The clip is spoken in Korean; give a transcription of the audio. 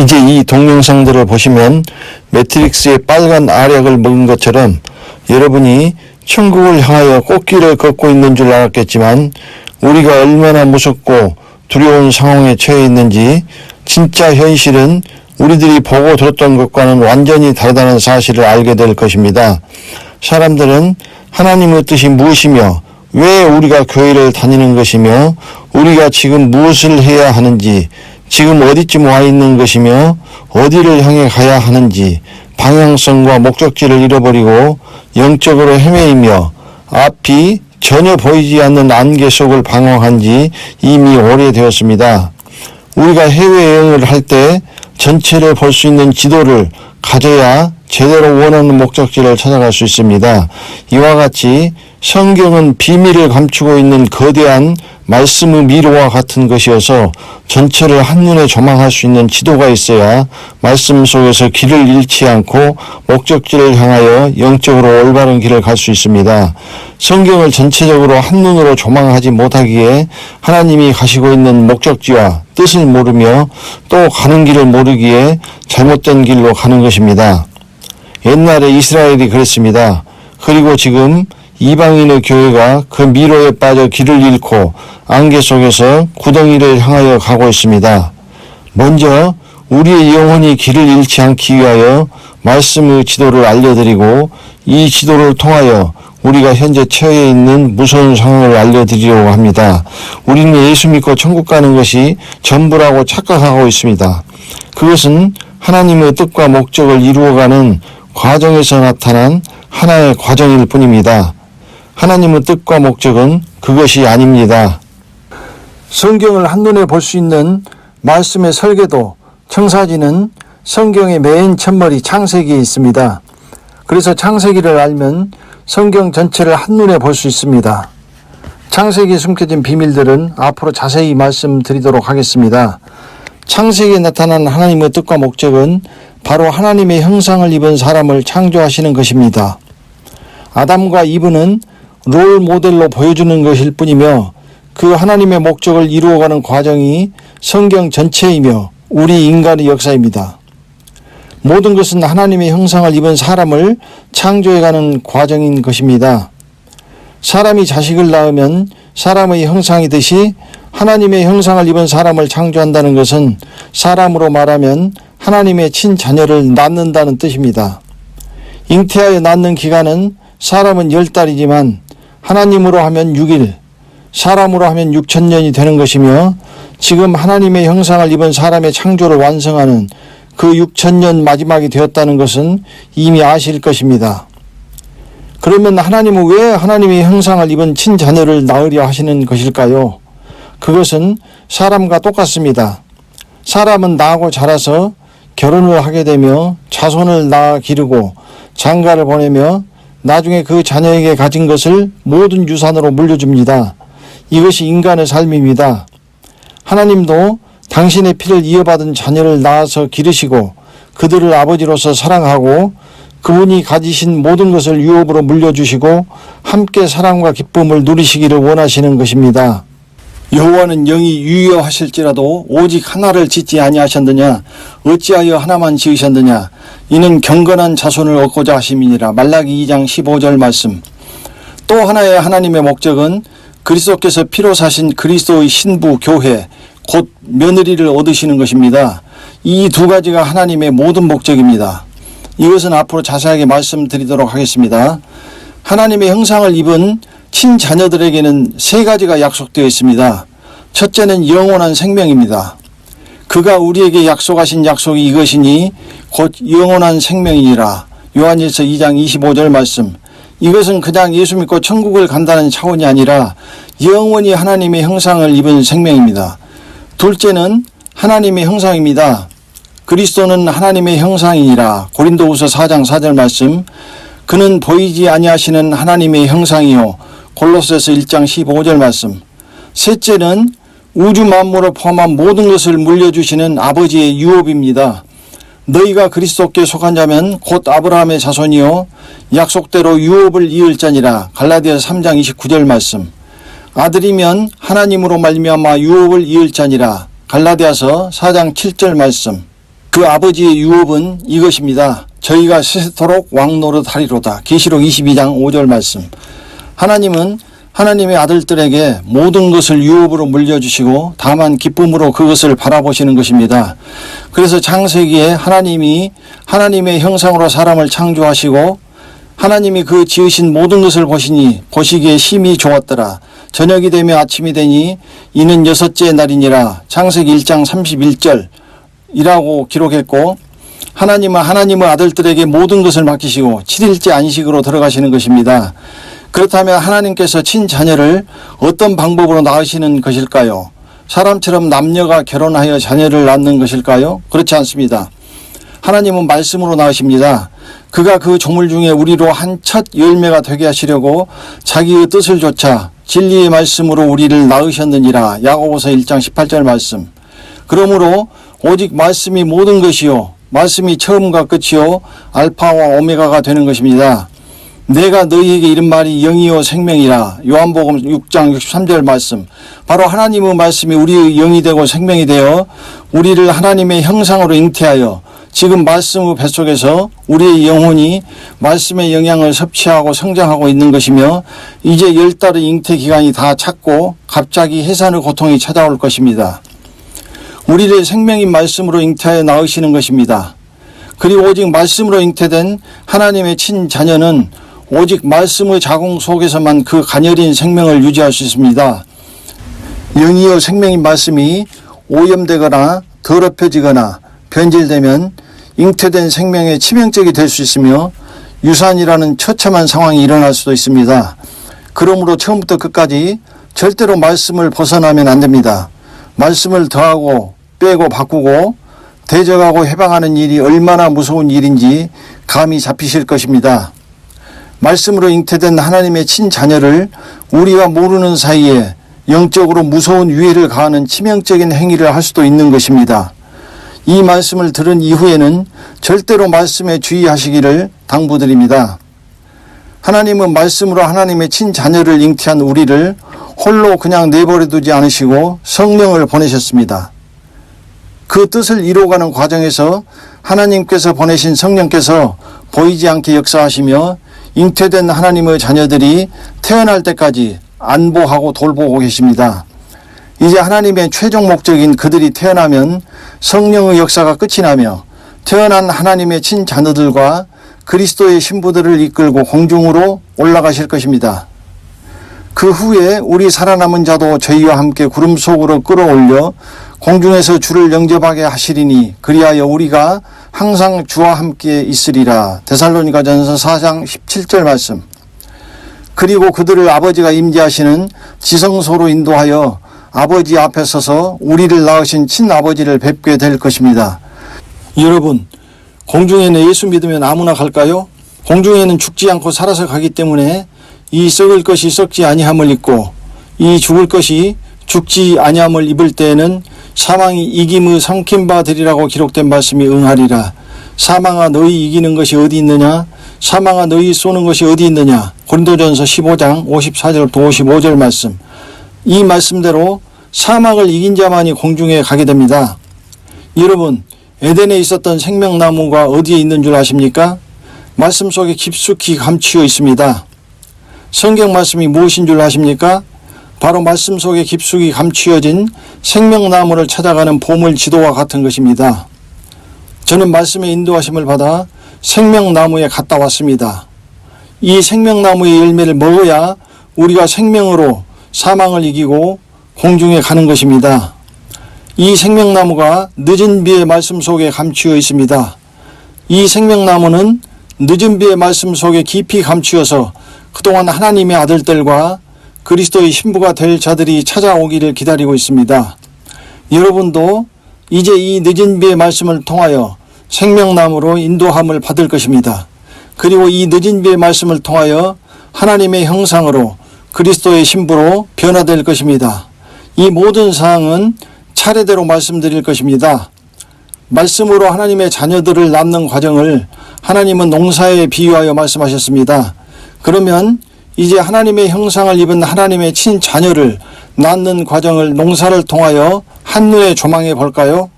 이제 이 동영상들을 보시면 매트릭스의 빨간 알약을 먹은 것처럼 여러분이 천국을 향하여 꽃길을 걷고 있는 줄 알았겠지만 우리가 얼마나 무섭고 두려운 상황에 처해 있는지, 진짜 현실은 우리들이 보고 들었던 것과는 완전히 다르다는 사실을 알게 될 것입니다. 사람들은 하나님의 뜻이 무엇이며 왜 우리가 교회를 다니는 것이며 우리가 지금 무엇을 해야 하는지, 지금 어디쯤 와 있는 것이며 어디를 향해 가야 하는지 방향성과 목적지를 잃어버리고 영적으로 헤매이며 앞이 전혀 보이지 않는 안개 속을 방황한 지 이미 오래되었습니다. 우리가 해외여행을 할 때 전체를 볼 수 있는 지도를 가져야 제대로 원하는 목적지를 찾아갈 수 있습니다. 이와 같이 성경은 비밀을 감추고 있는 거대한 말씀의 미로와 같은 것이어서 전체를 한눈에 조망할 수 있는 지도가 있어야 말씀 속에서 길을 잃지 않고 목적지를 향하여 영적으로 올바른 길을 갈 수 있습니다. 성경을 전체적으로 한눈으로 조망하지 못하기에 하나님이 가시고 있는 목적지와 뜻을 모르며 또 가는 길을 모르기에 잘못된 길로 가는 것입니다. 옛날에 이스라엘이 그랬습니다. 그리고 지금 이방인의 교회가 그 미로에 빠져 길을 잃고 안개 속에서 구덩이를 향하여 가고 있습니다. 먼저 우리의 영혼이 길을 잃지 않기 위하여 말씀의 지도를 알려드리고 이 지도를 통하여 우리가 현재 처해 있는 무서운 상황을 알려드리려고 합니다. 우리는 예수 믿고 천국 가는 것이 전부라고 착각하고 있습니다. 그것은 하나님의 뜻과 목적을 이루어가는 과정에서 나타난 하나의 과정일 뿐입니다. 하나님의 뜻과 목적은 그것이 아닙니다. 성경을 한눈에 볼 수 있는 말씀의 설계도, 청사진은 성경의 맨 첫머리 창세기에 있습니다. 그래서 창세기를 알면 성경 전체를 한눈에 볼 수 있습니다. 창세기에 숨겨진 비밀들은 앞으로 자세히 말씀드리도록 하겠습니다. 창세기에 나타난 하나님의 뜻과 목적은 바로 하나님의 형상을 입은 사람을 창조하시는 것입니다. 아담과 이브는 롤 모델로 보여주는 것일 뿐이며 그 하나님의 목적을 이루어가는 과정이 성경 전체이며 우리 인간의 역사입니다. 모든 것은 하나님의 형상을 입은 사람을 창조해가는 과정인 것입니다. 사람이 자식을 낳으면 사람의 형상이듯이 하나님의 형상을 입은 사람을 창조한다는 것은 사람으로 말하면 하나님의 친자녀를 낳는다는 뜻입니다. 잉태하여 낳는 기간은 사람은 10달이지만 하나님으로 하면 6일, 사람으로 하면 6,000년이 되는 것이며 지금 하나님의 형상을 입은 사람의 창조를 완성하는 그 6,000년 마지막이 되었다는 것은 이미 아실 것입니다. 그러면 하나님은 왜 하나님의 형상을 입은 친자녀를 낳으려 하시는 것일까요? 그것은 사람과 똑같습니다. 사람은 나고 자라서 결혼을 하게 되며 자손을 낳아 기르고 장가를 보내며 나중에 그 자녀에게 가진 것을 모든 유산으로 물려줍니다. 이것이 인간의 삶입니다. 하나님도 당신의 피를 이어받은 자녀를 낳아서 기르시고 그들을 아버지로서 사랑하고 그분이 가지신 모든 것을 유업으로 물려주시고 함께 사랑과 기쁨을 누리시기를 원하시는 것입니다. 여호와는 영이 유효하실지라도 오직 하나를 짓지 아니하셨느냐? 어찌하여 하나만 지으셨느냐? 이는 경건한 자손을 얻고자 하심이니라. 말라기 2장 15절 말씀. 또 하나의 하나님의 목적은 그리스도께서 피로 사신 그리스도의 신부 교회 곧 며느리를 얻으시는 것입니다. 이 두 가지가 하나님의 모든 목적입니다. 이것은 앞으로 자세하게 말씀드리도록 하겠습니다. 하나님의 형상을 입은 친자녀들에게는 세 가지가 약속되어 있습니다. 첫째는 영원한 생명입니다. 그가 우리에게 약속하신 약속이 이것이니 곧 영원한 생명이니라. 요한일서 2장 25절 말씀. 이것은 그냥 예수 믿고 천국을 간다는 차원이 아니라 영원히 하나님의 형상을 입은 생명입니다. 둘째는 하나님의 형상입니다. 그리스도는 하나님의 형상이니라. 고린도후서 4장 4절 말씀. 그는 보이지 아니하시는 하나님의 형상이요. 골로새서 1장 15절 말씀. 셋째는 우주 만물을 포함한 모든 것을 물려주시는 아버지의 유업입니다. 너희가 그리스도께 속한 자면 곧 아브라함의 자손이요 약속대로 유업을 이을 자니라. 갈라디아서 3장 29절 말씀. 아들이면 하나님으로 말미암아 유업을 이을 자니라. 갈라디아서 4장 7절 말씀. 그 아버지의 유업은 이것입니다. 저희가 세세토록 왕노릇하리로다. 계시록 22장 5절 말씀. 하나님은 하나님의 아들들에게 모든 것을 유업으로 물려주시고 다만 기쁨으로 그것을 바라보시는 것입니다. 그래서 창세기에 하나님이 하나님의 형상으로 사람을 창조하시고 하나님이 그 지으신 모든 것을 보시니 보시기에 심히 좋았더라. 저녁이 되며 아침이 되니 이는 여섯째 날이니라. 창세기 1장 31절 이라고 기록했고, 하나님은 하나님의 아들들에게 모든 것을 맡기시고 7일째 안식으로 들어가시는 것입니다. 그렇다면 하나님께서 친자녀를 어떤 방법으로 낳으시는 것일까요? 사람처럼 남녀가 결혼하여 자녀를 낳는 것일까요? 그렇지 않습니다. 하나님은 말씀으로 낳으십니다. 그가 그 조물 중에 우리로 한 첫 열매가 되게 하시려고 자기의 뜻을 좇아 진리의 말씀으로 우리를 낳으셨느니라. 야고보서 1장 18절 말씀. 그러므로 오직 말씀이 모든 것이요 말씀이 처음과 끝이요 알파와 오메가가 되는 것입니다. 내가 너희에게 이른 말이 영이요 생명이라. 요한복음 6장 63절 말씀. 바로 하나님의 말씀이 우리의 영이 되고 생명이 되어 우리를 하나님의 형상으로 잉태하여 지금 말씀의 뱃속에서 우리의 영혼이 말씀의 영향을 섭취하고 성장하고 있는 것이며, 이제 10달의 잉태 기간이 다 찼고 갑자기 해산의 고통이 찾아올 것입니다. 우리를 생명인 말씀으로 잉태하여 낳으시는 것입니다. 그리고 오직 말씀으로 잉태된 하나님의 친자녀는 오직 말씀의 자궁 속에서만 그 가녀린 생명을 유지할 수 있습니다. 영이요 생명인 말씀이 오염되거나 더럽혀지거나 변질되면 잉태된 생명에 치명적이 될 수 있으며 유산이라는 처참한 상황이 일어날 수도 있습니다. 그러므로 처음부터 끝까지 절대로 말씀을 벗어나면 안 됩니다. 말씀을 더하고 빼고 바꾸고 대적하고 해방하는 일이 얼마나 무서운 일인지 감이 잡히실 것입니다. 말씀으로 잉태된 하나님의 친자녀를 우리가 모르는 사이에 영적으로 무서운 위해를 가하는 치명적인 행위를 할 수도 있는 것입니다. 이 말씀을 들은 이후에는 절대로 말씀에 주의하시기를 당부드립니다. 하나님은 말씀으로 하나님의 친자녀를 잉태한 우리를 홀로 그냥 내버려두지 않으시고 성령을 보내셨습니다. 그 뜻을 이루어가는 과정에서 하나님께서 보내신 성령께서 보이지 않게 역사하시며 잉태된 하나님의 자녀들이 태어날 때까지 안보하고 돌보고 계십니다. 이제 하나님의 최종 목적인 그들이 태어나면 성령의 역사가 끝이 나며 태어난 하나님의 친자녀들과 그리스도의 신부들을 이끌고 공중으로 올라가실 것입니다. 그 후에 우리 살아남은 자도 저희와 함께 구름 속으로 끌어올려 공중에서 주를 영접하게 하시리니 그리하여 우리가 항상 주와 함께 있으리라. 데살로니가전서 4장 17절 말씀. 그리고 그들을 아버지가 임재하시는 지성소로 인도하여 아버지 앞에 서서 우리를 낳으신 친아버지를 뵙게 될 것입니다. 여러분, 공중에는 예수 믿으면 아무나 갈까요? 공중에는 죽지 않고 살아서 가기 때문에 이 썩을 것이 썩지 아니함을 입고 이 죽을 것이 죽지 아니함을 입을 때에는 사망이 이김의 삼킨 바 되리라고 기록된 말씀이 응하리라. 사망아 너희 이기는 것이 어디 있느냐? 사망아 너희 쏘는 것이 어디 있느냐? 고린도전서 15장 54절부터 55절 말씀. 이 말씀대로 사망을 이긴 자만이 공중에 가게 됩니다. 여러분, 에덴에 있었던 생명나무가 어디에 있는 줄 아십니까? 말씀 속에 깊숙이 감추어 있습니다. 성경 말씀이 무엇인 줄 아십니까? 바로 말씀 속에 깊숙이 감추어진 생명나무를 찾아가는 보물 지도와 같은 것입니다. 저는 말씀의 인도하심을 받아 생명나무에 갔다 왔습니다. 이 생명나무의 열매를 먹어야 우리가 생명으로 사망을 이기고 공중에 가는 것입니다. 이 생명나무가 늦은 비의 말씀 속에 감추어 있습니다. 이 생명나무는 늦은 비의 말씀 속에 깊이 감추어서 그동안 하나님의 아들들과 그리스도의 신부가 될 자들이 찾아오기를 기다리고 있습니다. 여러분도 이제 이 늦은 비의 말씀을 통하여 생명나무로 인도함을 받을 것입니다. 그리고 이 늦은 비의 말씀을 통하여 하나님의 형상으로 그리스도의 신부로 변화될 것입니다. 이 모든 사항은 차례대로 말씀드릴 것입니다. 말씀으로 하나님의 자녀들을 낳는 과정을 하나님은 농사에 비유하여 말씀하셨습니다. 그러면 이제 하나님의 형상을 입은 하나님의 친자녀를 낳는 과정을 농사를 통하여 한눈에 조망해 볼까요?